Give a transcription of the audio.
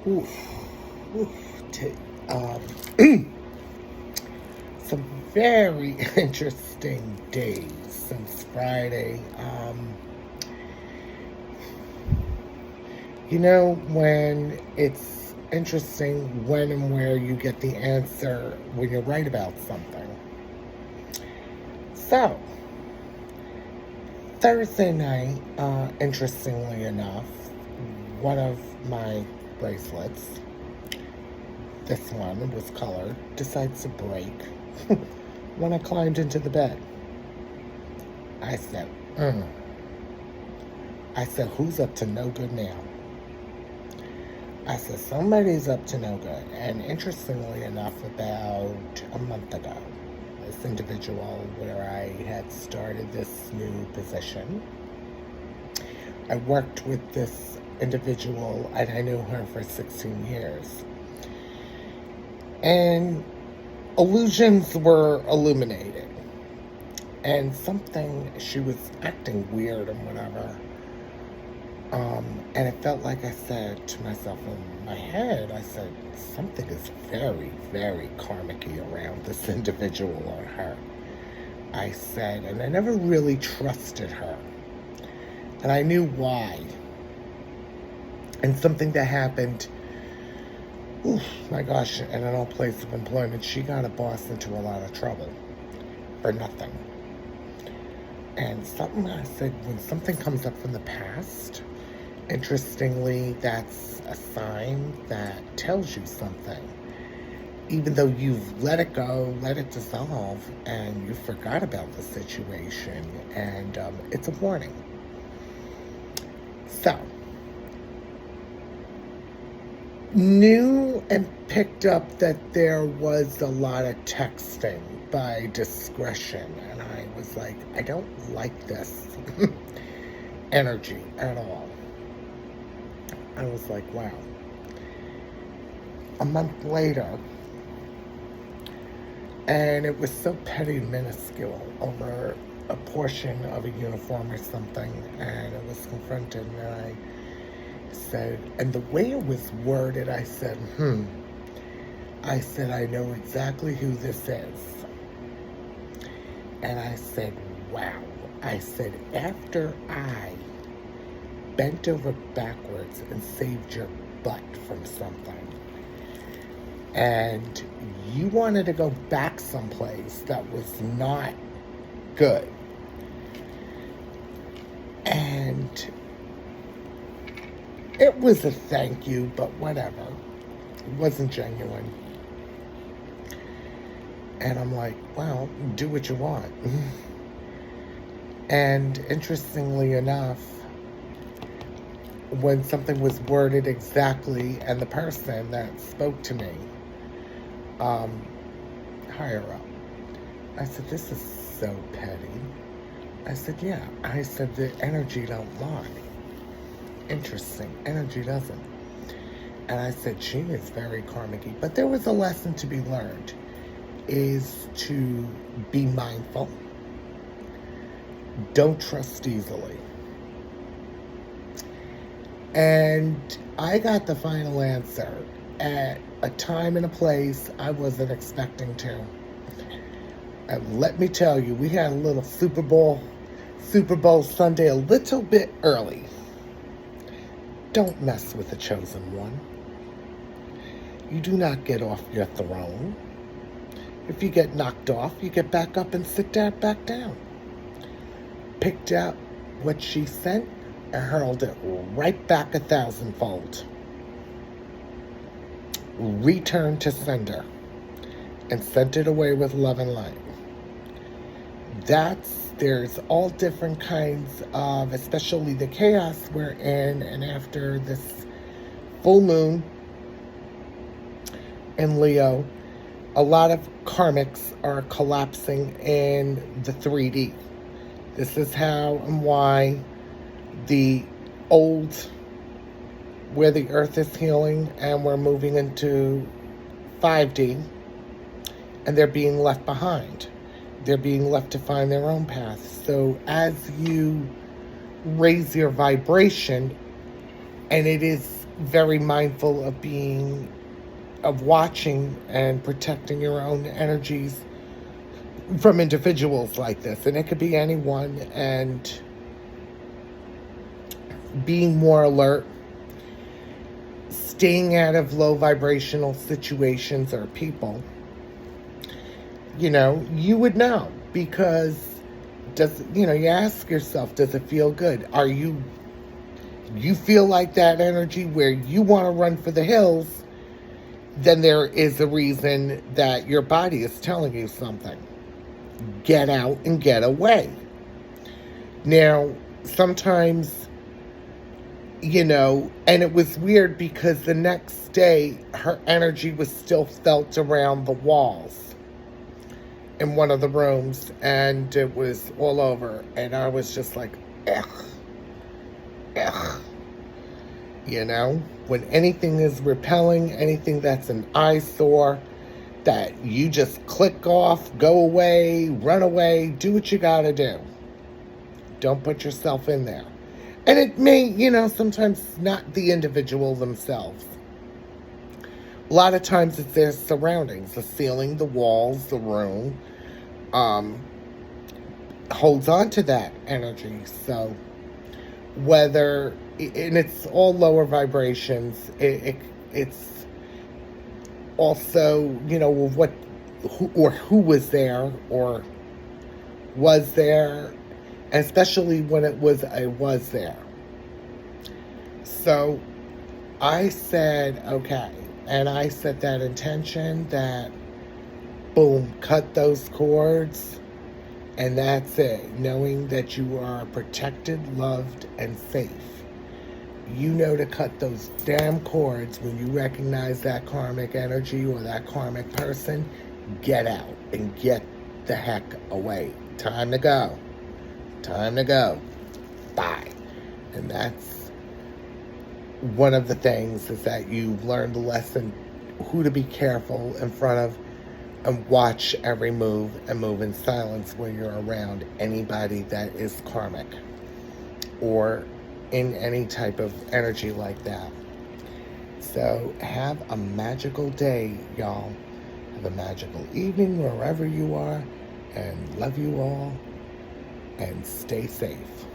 Oof. Oof. Um, some very interesting days since Friday. When it's interesting when and where you get the answer when you're right about something. So, Thursday night, interestingly enough, one of my bracelets, this one was colored, decides to break when I climbed into the bed. I said, I said, who's up to no good now? I said, somebody's up to no good. And interestingly enough, about a month ago, this individual where I had started this new position, I worked with this individual and I knew her for 16 years. And illusions were illuminated. And she was acting weird and whatever. And it felt like I said to myself in my head, I said, something is very, very karmic-y around this individual or her. I said, and I never really trusted her. And I knew why. And something that happened, my gosh, in an old place of employment, she got a boss into a lot of trouble for nothing. And something I said, when something comes up from the past, interestingly, that's a sign that tells you something. Even though you've let it go, let it dissolve, and you forgot about the situation, and it's a warning. So, knew and picked up that there was a lot of texting by discretion, and I was like, I don't like this energy at all. I was like, wow. A month later, and it was so petty and minuscule over a portion of a uniform or something, and it was confronted, and I said, and the way it was worded, I said, I said, I know exactly who this is. And I said, wow. I said, after I bent over backwards and saved your butt from something, and you wanted to go back someplace that was not good, and it was a thank you, but whatever. It wasn't genuine. And I'm like, well, do what you want. And interestingly enough, when something was worded exactly, and the person that spoke to me, higher up, I said, this is so petty. I said, yeah. I said, the energy don't lie. Interesting. Energy doesn't. And I said, she is very karmic-y. But there was a lesson to be learned, is to be mindful. Don't trust easily. And I got the final answer at a time and a place I wasn't expecting to. And let me tell you, we had a little Super Bowl Sunday a little bit early. Don't mess with the chosen one. You do not get off your throne. If you get knocked off, you get back up and sit back down. Picked up what she sent and hurled it right back 1,000-fold. Returned to sender and sent it away with love and light. There's all different kinds of, especially the chaos we're in, and after this full moon in Leo, a lot of karmics are collapsing in the 3D. This is how and why the old, where the earth is healing, and we're moving into 5D, and they're being left behind. They're being left to find their own path. So as you raise your vibration, and it is very mindful of watching and protecting your own energies from individuals like this. And it could be anyone, and being more alert, staying out of low vibrational situations or people. You would know, because you ask yourself, does it feel good? You feel like that energy where you want to run for the hills, then there is a reason that your body is telling you something. Get out and get away. Now, sometimes, and it was weird because the next day her energy was still felt around the walls in one of the rooms, and it was all over, and I was just like, ugh. When anything is repelling, anything that's an eyesore, that you just click off, go away, run away, do what you gotta do. Don't put yourself in there. And it may, sometimes not the individual themselves. A lot of times it's their surroundings, the ceiling, the walls, the room, holds on to that energy. So and it's all lower vibrations, it's also, who was there or was there, especially when it was there. So I said, okay, and I set that intention that, boom, cut those cords, and that's it. Knowing that you are protected, loved, and safe. To cut those damn cords when you recognize that karmic energy or that karmic person. Get out and get the heck away. Time to go. Bye. And that's one of the things, is that you've learned the lesson, who to be careful in front of, and watch every move, and move in silence when you're around anybody that is karmic or in any type of energy like that. So have a magical day, y'all. Have a magical evening wherever you are, and love you all, and stay safe.